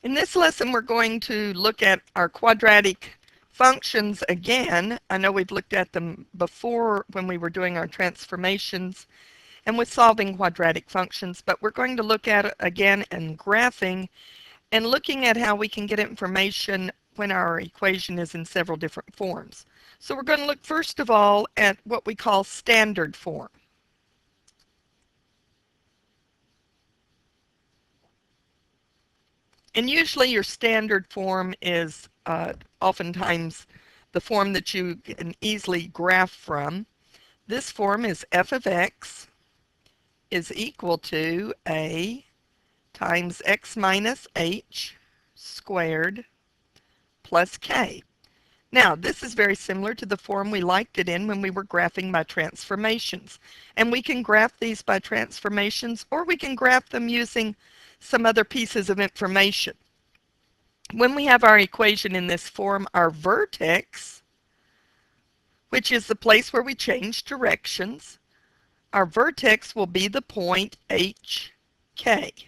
In this lesson, we're going to look at our quadratic functions again. I know we've looked at them before when we were doing our transformations and with solving quadratic functions, but we're going to look at it again in graphing and looking at how we can get information when our equation is in several different forms. So we're going to look first of all at what we call standard form. And usually your standard form is oftentimes the form that you can easily graph from. This form is f of x is equal to a times x minus h squared plus k. Now, this is very similar to the form we liked it in when we were graphing by transformations. And we can graph these by transformations, or we can graph them using some other pieces of information. When we have our equation in this form, our vertex, which is the place where we change directions, our vertex will be the point HK.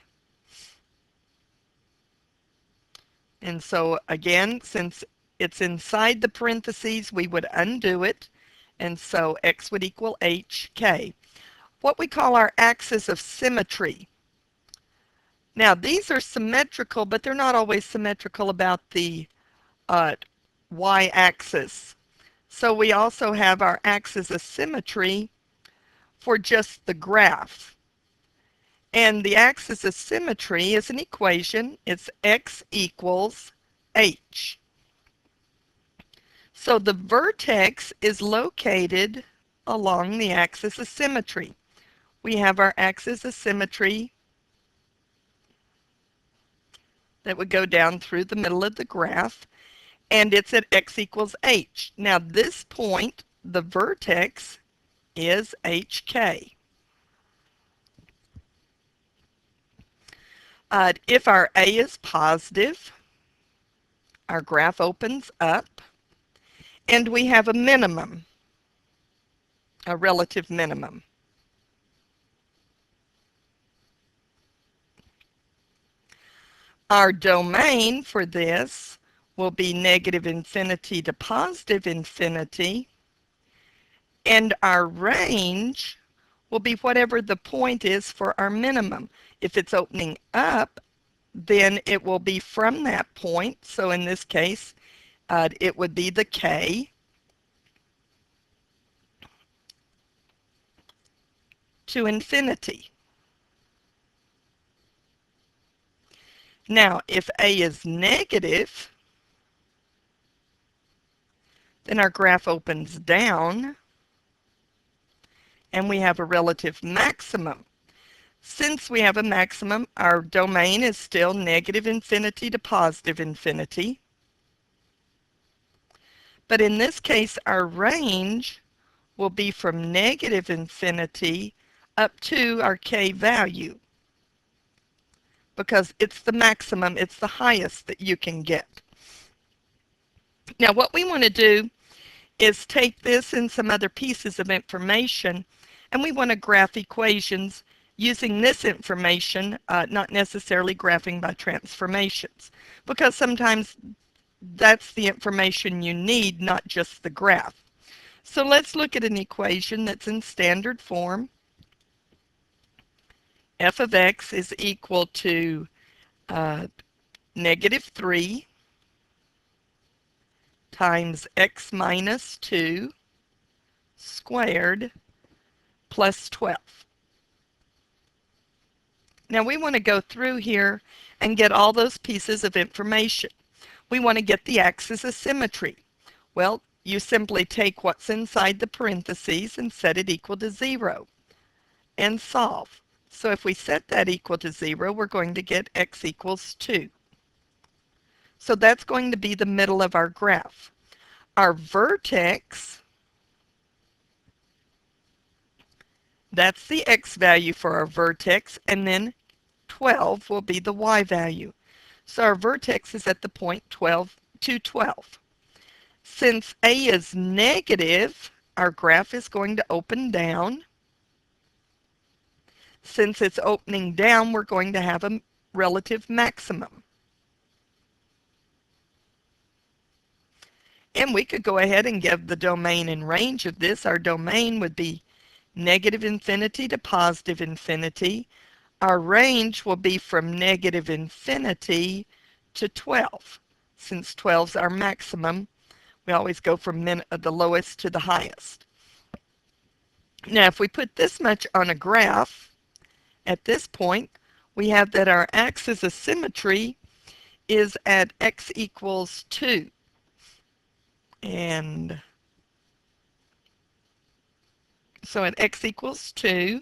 And so again, since it's inside the parentheses, we would undo it. And so x would equal HK. What we call our axis of symmetry. Now, these are symmetrical, but they're not always symmetrical about the y-axis. So we also have our axis of symmetry for just the graph. And the axis of symmetry is an equation. It's x equals h. So the vertex is located along the axis of symmetry. We have our axis of symmetry that would go down through the middle of the graph, and it's at x equals h. Now this point, the vertex, is hk. If our a is positive, our graph opens up, and we have a minimum, a relative minimum. Our domain for this will be negative infinity to positive infinity, and our range will be whatever the point is for our minimum. If it's opening up, then it will be from that point. So in this case, it would be the k to infinity. Now, if a is negative, then our graph opens down, and we have a relative maximum. Since we have a maximum, our domain is still negative infinity to positive infinity. But in this case, our range will be from negative infinity up to our k value, because it's the maximum, it's the highest that you can get. Now what we want to do is take this and some other pieces of information, and we want to graph equations using this information, not necessarily graphing by transformations, because sometimes that's the information you need, not just the graph. So let's look at an equation that's in standard form. F of x is equal to negative 3 times x minus 2 squared plus 12. Now we want to go through here and get all those pieces of information. We want to get the axis of symmetry. Well, you simply take what's inside the parentheses and set it equal to 0 and solve. So if we set that equal to 0, we're going to get x equals 2. So that's going to be the middle of our graph. Our vertex, that's the x value for our vertex, and then 12 will be the y value. So our vertex is at the point 12 to 12. Since a is negative, our graph is going to open down. Since it's opening down, we're going to have a relative maximum. And we could go ahead and give the domain and range of this. Our domain would be negative infinity to positive infinity. Our range will be from negative infinity to 12. Since 12 is our maximum, we always go from the lowest to the highest. Now, if we put this much on a graph, at this point, we have that our axis of symmetry is at x equals 2. And so at x equals 2,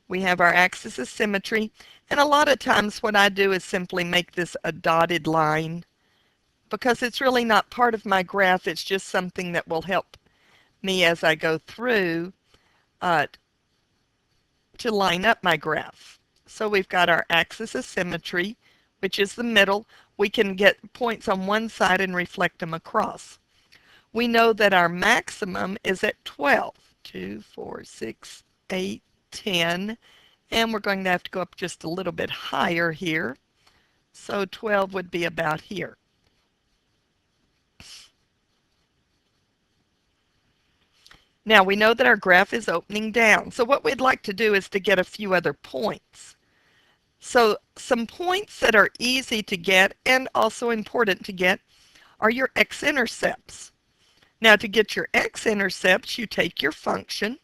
we have our axis of symmetry. And a lot of times what I do is simply make this a dotted line because it's really not part of my graph. It's just something that will help me as I go through to line up my graph. So we've got our axis of symmetry, which is the middle. We can get points on one side and reflect them across. We know that our maximum is at 12. 2, 4, 6, 8, 10. And we're going to have to go up just a little bit higher here. So 12 would be about here. Now we know that our graph is opening down. So what we'd like to do is to get a few other points. So some points that are easy to get and also important to get are your x-intercepts. Now to get your x-intercepts, you take your function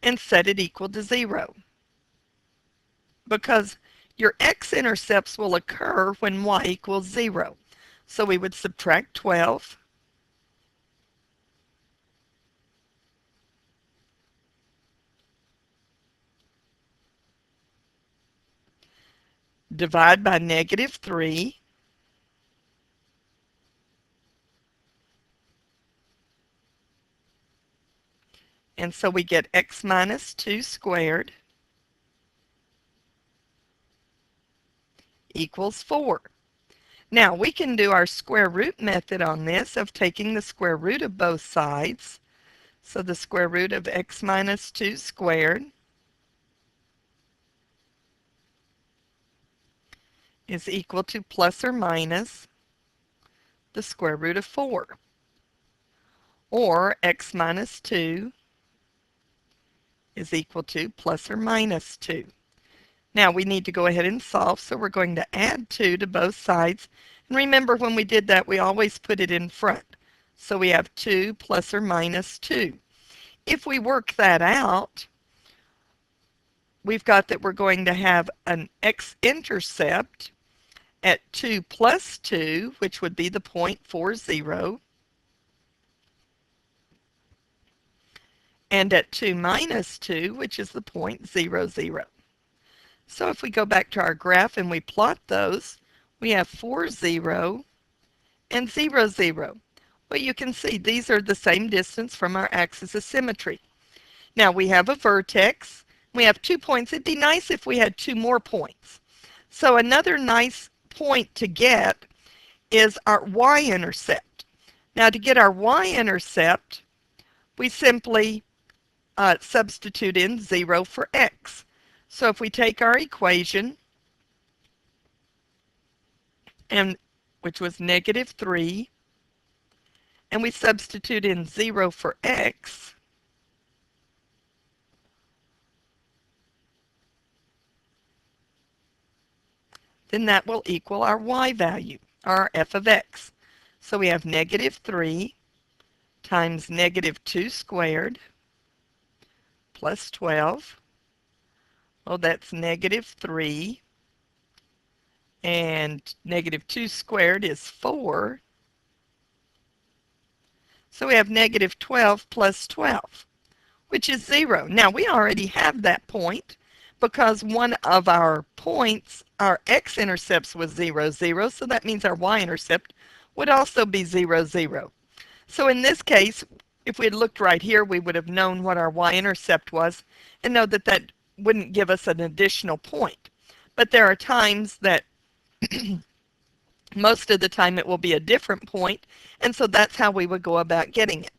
and set it equal to 0. Because your x-intercepts will occur when y equals 0. So we would subtract 12. Divide by negative 3. And so we get x minus 2 squared equals 4. Now we can do our square root method on this of taking the square root of both sides. So the square root of x minus 2 squared is equal to plus or minus the square root of 4. Or x minus 2 is equal to plus or minus 2. Now we need to go ahead and solve, so we're going to add 2 to both sides. And remember when we did that, we always put it in front. So we have 2 plus or minus 2. If we work that out, we've got that we're going to have an x-intercept at 2 plus 2, which would be the point 4, 0. And at 2 minus 2, which is the point 0, 0. So if we go back to our graph and we plot those, we have 4, 0 and 0, 0. Well, you can see these are the same distance from our axis of symmetry. Now we have a vertex. We have 2 points. It'd be nice if we had 2 more points. So another nice point to get is our y-intercept. Now to get our y-intercept, we simply substitute in 0 for x. So if we take our equation, which was negative 3, and we substitute in 0 for x, then that will equal our y value, our f of x. So we have negative 3 times negative 2 squared plus 12. Well, that's negative 3. And negative 2 squared is 4. So we have negative 12 plus 12, which is 0. Now, we already have that point because one of our points, our x-intercepts was 0, 0. So that means our y-intercept would also be 0, 0. So in this case, if we had looked right here, we would have known what our y-intercept was and know that that wouldn't give us an additional point. But there are times that most of the time it will be a different point, and so that's how we would go about getting it.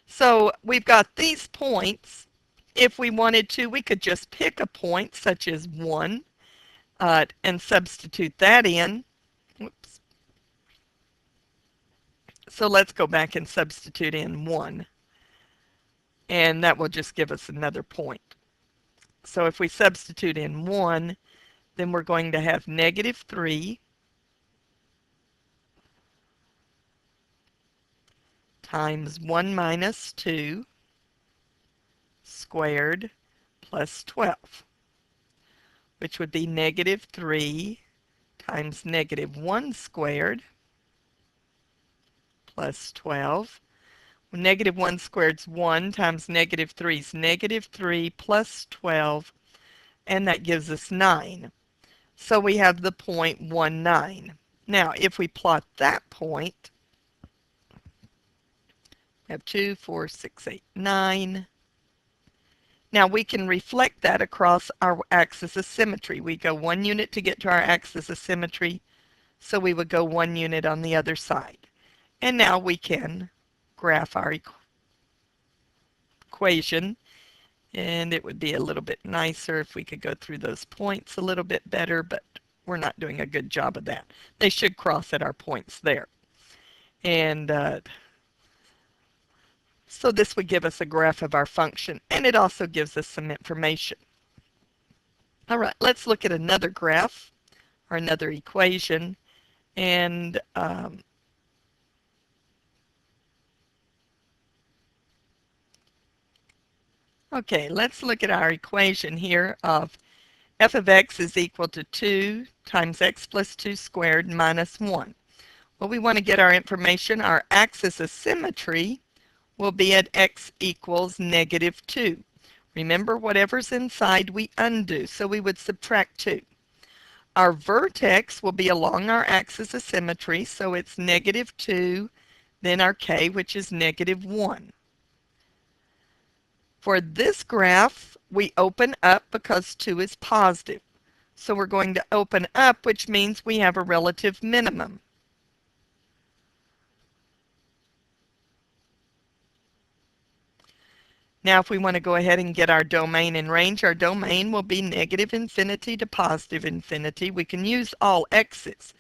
So we've got these points. If we wanted to, we could just pick a point such as 1. and substitute that in. Whoops. So let's go back and substitute in 1. And that will just give us another point. So if we substitute in 1, then we're going to have negative 3 times 1 minus 2 squared plus 12, which would be negative 3 times negative 1 squared plus 12. Well, negative 1 squared is 1 times negative 3 is negative 3 plus 12, and that gives us 9. So we have the point 1, 9. Now, if we plot that point, we have 2, 4, 6, 8, 9. Now we can reflect that across our axis of symmetry. We go 1 unit to get to our axis of symmetry, so we would go 1 unit on the other side. And now we can graph our equation, and it would be a little bit nicer if we could go through those points a little bit better, but we're not doing a good job of that. They should cross at our points there. And so this would give us a graph of our function, and it also gives us some information. All right, let's look at another graph or another equation. And okay, let's look at our equation here of f of x is equal to 2 times x plus 2 squared minus 1. Well, we want to get our information. Our axis of symmetry will be at x equals negative 2. Remember, whatever's inside we undo, so we would subtract 2. Our vertex will be along our axis of symmetry, so it's negative 2, then our k, which is negative 1. For this graph, we open up because 2 is positive. So we're going to open up, which means we have a relative minimum. Now, if we want to go ahead and get our domain and range, our domain will be negative infinity to positive infinity. We can use all x's.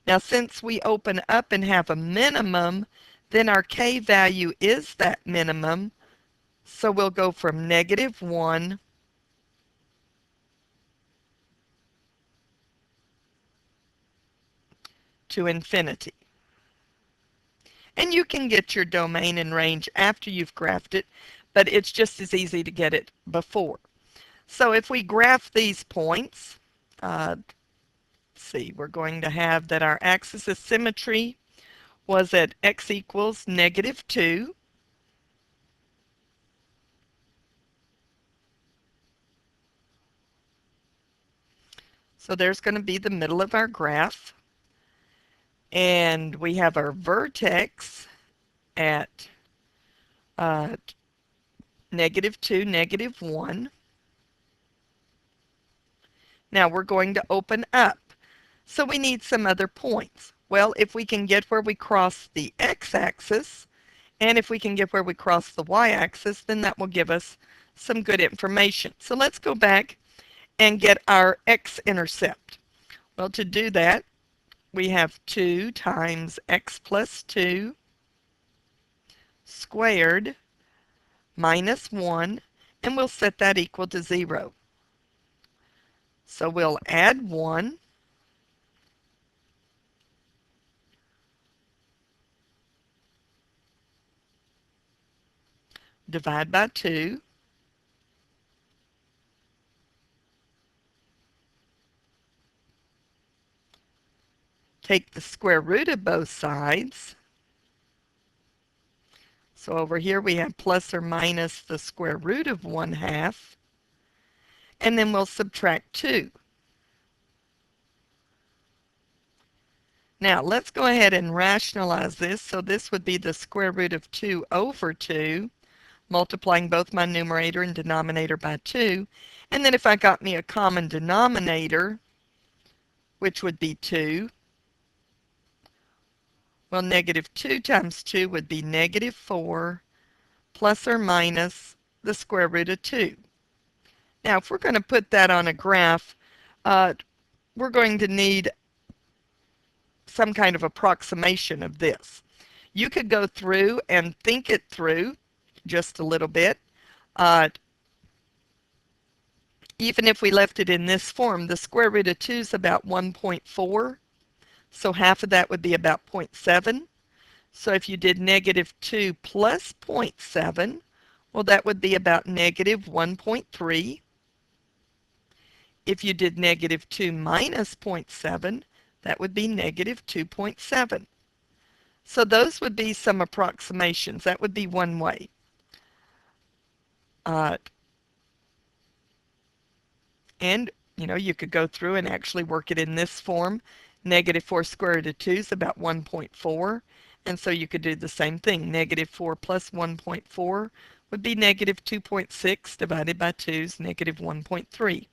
Now, since we open up and have a minimum, then our k value is that minimum. So we'll go from negative 1 to infinity. And you can get your domain and range after you've graphed it, but it's just as easy to get it before. So if we graph these points, let's see, we're going to have that our axis of symmetry was at x equals negative 2. So there's going to be the middle of our graph. And we have our vertex at negative 2, negative 1. Now we're going to open up. So we need some other points. Well, if we can get where we cross the x-axis, and if we can get where we cross the y-axis, then that will give us some good information. So let's go back and get our x-intercept. Well, to do that, we have 2 times x plus 2 squared minus 1, and we'll set that equal to 0. So we'll add 1. Divide by 2. Take the square root of both sides. So over here we have plus or minus the square root of 1/2. And then we'll subtract 2. Now let's go ahead and rationalize this. So this would be the square root of 2 over 2, multiplying both my numerator and denominator by 2. And then if I got me a common denominator, which would be 2, well, negative 2 times 2 would be negative 4 plus or minus the square root of 2. Now, if we're going to put that on a graph, we're going to need some kind of approximation of this. You could go through and think it through just a little bit. Uh, Even if we left it in this form, the square root of 2 is about 1.4. So half of that would be about 0.7. So if you did negative 2 plus 0.7, well, that would be about negative 1.3. If you did negative 2 minus 0.7, that would be negative 2.7. So those would be some approximations. That would be one way. And, you could go through and actually work it in this form. Negative 4 square root of 2 is about 1.4. And so you could do the same thing. Negative 4 plus 1.4 would be negative 2.6 divided by 2 is negative 1.3.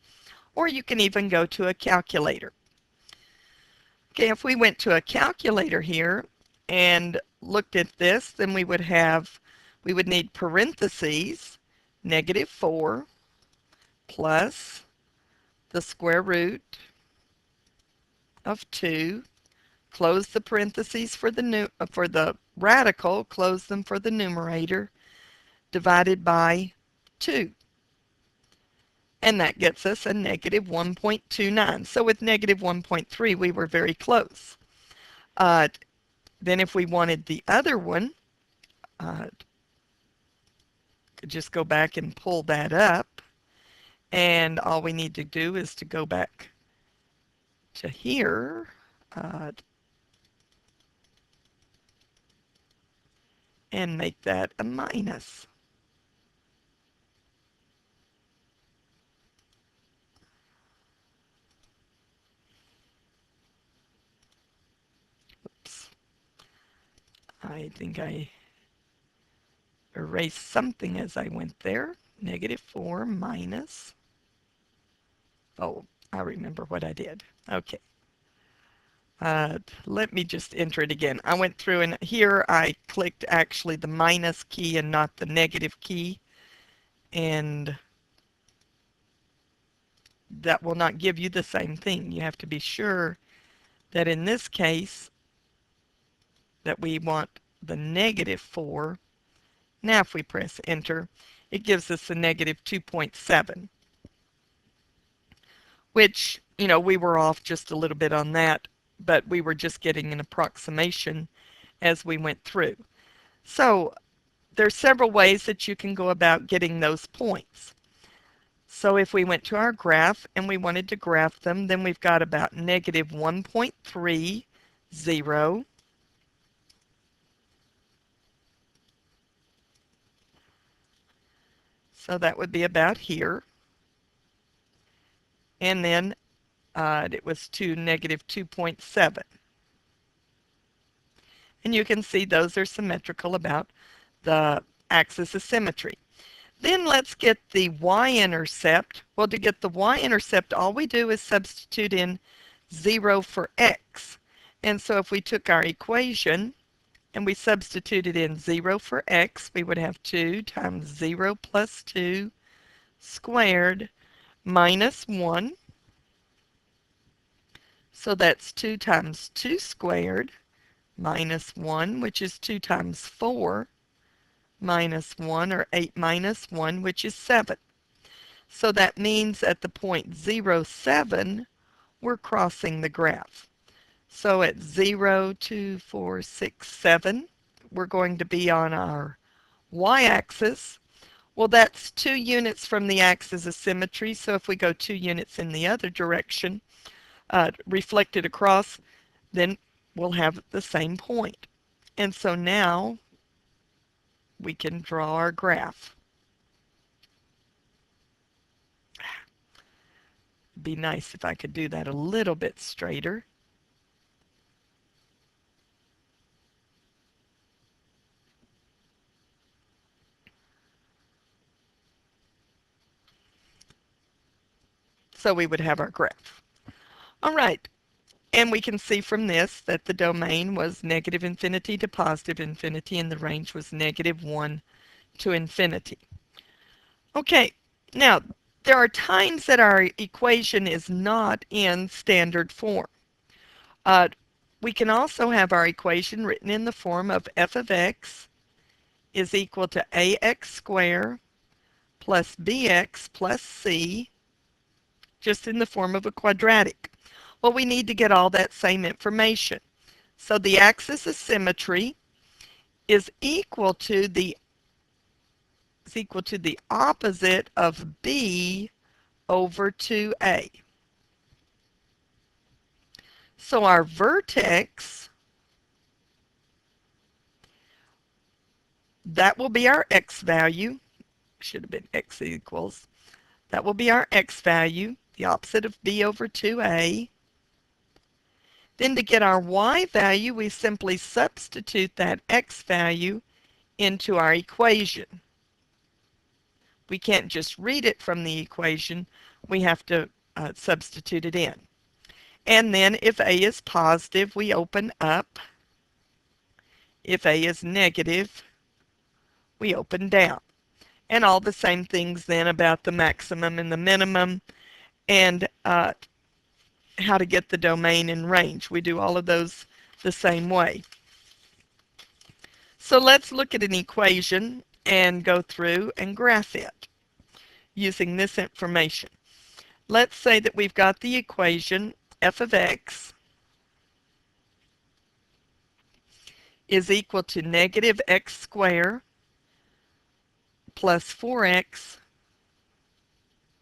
Or you can even go to a calculator. Okay, if we went to a calculator here and looked at this, then we would need parentheses, negative 4 plus the square root of 2, close the parentheses for the radical, close them for the numerator, divided by 2. And that gets us a negative 1.29. So with negative 1.3, we were very close. Then if we wanted the other one, could just go back and pull that up. And all we need to do is to go back to here. And make that a minus. Oops. I think I erased something as I went there. Negative 4 minus. Oh, I remember what I did. Okay. Let me just enter it again. I went through and here I clicked actually the minus key and not the negative key. And that will not give you the same thing. You have to be sure that in this case that we want the negative 4. Now if we press enter, it gives us a negative 2.7. Which, we were off just a little bit on that, but we were just getting an approximation as we went through. So there's several ways that you can go about getting those points. So if we went to our graph and we wanted to graph them, then we've got about negative 1.30. So that would be about here. And then it was to negative 2.7. And you can see those are symmetrical about the axis of symmetry. Then let's get the y-intercept. Well, to get the y-intercept, all we do is substitute in 0 for x. And so if we took our equation and we substituted in 0 for x, we would have 2 times 0 plus 2 squared minus 1. So that's 2 times 2 squared minus 1, which is 2 times 4 minus 1, or 8 minus 1, which is 7. So that means at the point 0, 7, we're crossing the graph. So at 0, 2, 4, 6, 7, we're going to be on our y-axis. Well, that's 2 units from the axis of symmetry, so if we go 2 units in the other direction, reflected across, then we'll have the same point. And so now we can draw our graph. It'd be nice if I could do that a little bit straighter. So we would have our graph. All right. And we can see from this that the domain was negative infinity to positive infinity, and the range was negative 1 to infinity. Okay, now There are times that our equation is not in standard form. Uh, we can also have our equation written in the form of f of x is equal to ax squared plus bx plus c, just in the form of a quadratic. Well, we need to get all that same information. So the axis of symmetry is equal to the opposite of b over 2a. So our vertex, that will be our x value. Should have been x equals. That will be our x value, the opposite of b over 2a. Then to get our y value, we simply substitute that x value into our equation. We can't just read it from the equation. We have to substitute it in. And then if a is positive, we open up. If a is negative, we open down. And all the same things then about the maximum and the minimum, and how to get the domain and range. We do all of those the same way. So let's look at an equation and go through and graph it using this information. Let's say that we've got the equation f of x is equal to negative x squared plus 4x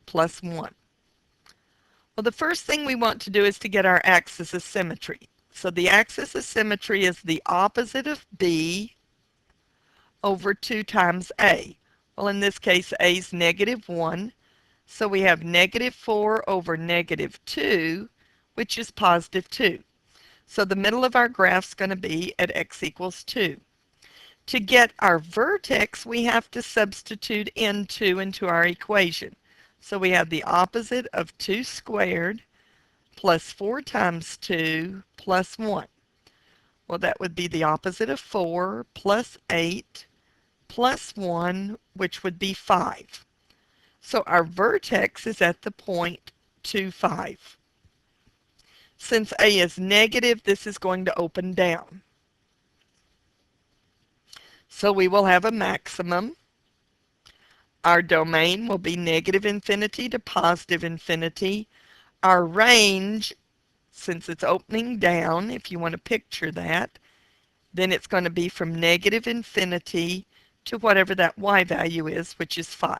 plus 1. Well, the first thing we want to do is to get our axis of symmetry. So the axis of symmetry is the opposite of b over 2 times a. Well, in this case, a is negative 1. So we have negative 4 over negative 2, which is positive 2. So the middle of our graph is going to be at x equals 2. To get our vertex, we have to substitute n2 into our equation. So we have the opposite of 2 squared plus 4 times 2 plus 1. Well, that would be the opposite of 4 plus 8 plus 1, which would be 5. So our vertex is at the point 2, 5. Since a is negative, this is going to open down. So we will have a maximum. Our domain will be negative infinity to positive infinity. Our range, since it's opening down, if you want to picture that, then it's going to be from negative infinity to whatever that y value is, which is 5.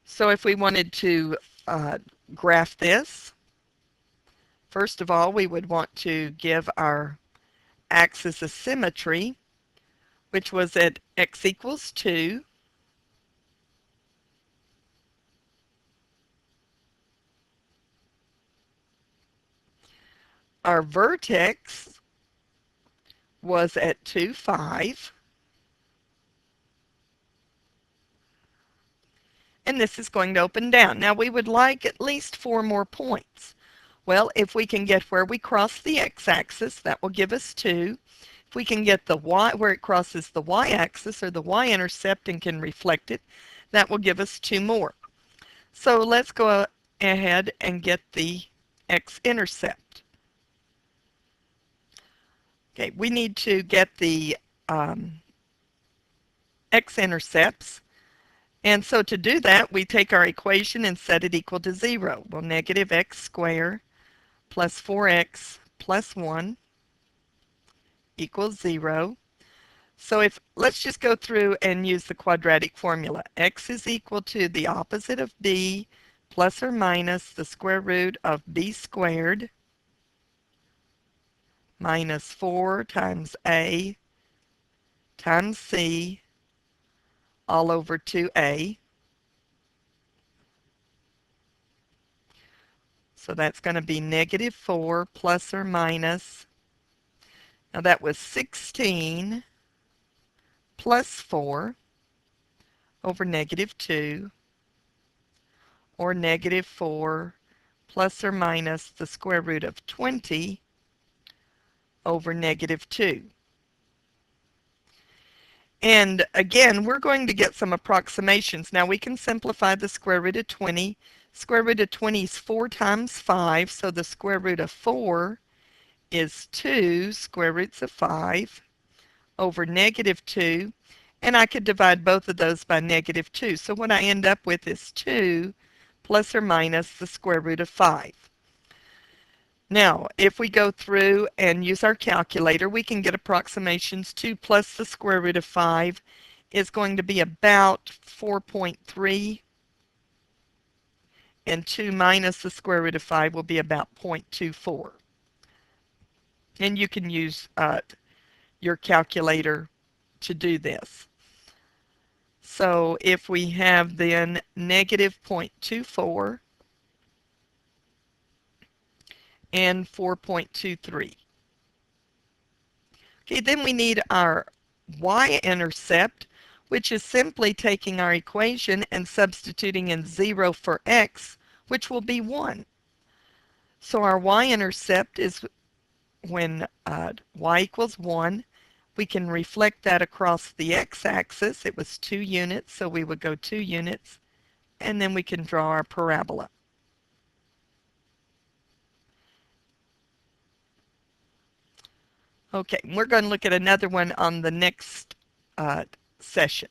So if we wanted to graph this, first of all, we would want to give our axis of symmetry, which was at x equals 2. Our vertex was at 2, 5. And this is going to open down. Now we would like at least 4 more points. Well, if we can get where we cross the x-axis, that will give us 2. If we can get the y, where it crosses the y-axis or the y-intercept and can reflect it, that will give us 2 more. So let's go ahead and get the x-intercept. Okay, we need to get the x-intercepts. And so to do that, we take our equation and set it equal to 0. Well, negative x squared plus 4x plus 1 equals 0. So let's just go through and use the quadratic formula. X is equal to the opposite of b plus or minus the square root of b squared minus 4 times a times c all over 2a. So that's going to be negative 4 plus or minus. Now that was 16 plus 4 over negative 2, or negative 4 plus or minus the square root of 20 over negative 2. And again, we're going to get some approximations. Now we can simplify the square root of 20. Square root of 20 is 4 times 5, so the square root of 4 is 2 square roots of 5 over negative 2. And I could divide both of those by negative 2. So what I end up with is 2 plus or minus the square root of 5. Now, if we go through and use our calculator, we can get approximations. 2 plus the square root of 5 is going to be about 4.3, and 2 minus the square root of 5 will be about 0.24. And you can use your calculator to do this. So if we have then negative 0.24 and 4.23. Okay, then we need our y-intercept, which is simply taking our equation and substituting in 0 for x, which will be 1. So our y-intercept is when y equals 1. We can reflect that across the x-axis. It was 2 units, so we would go 2 units, and then we can draw our parabola. Okay, we're going to look at another one on the next session.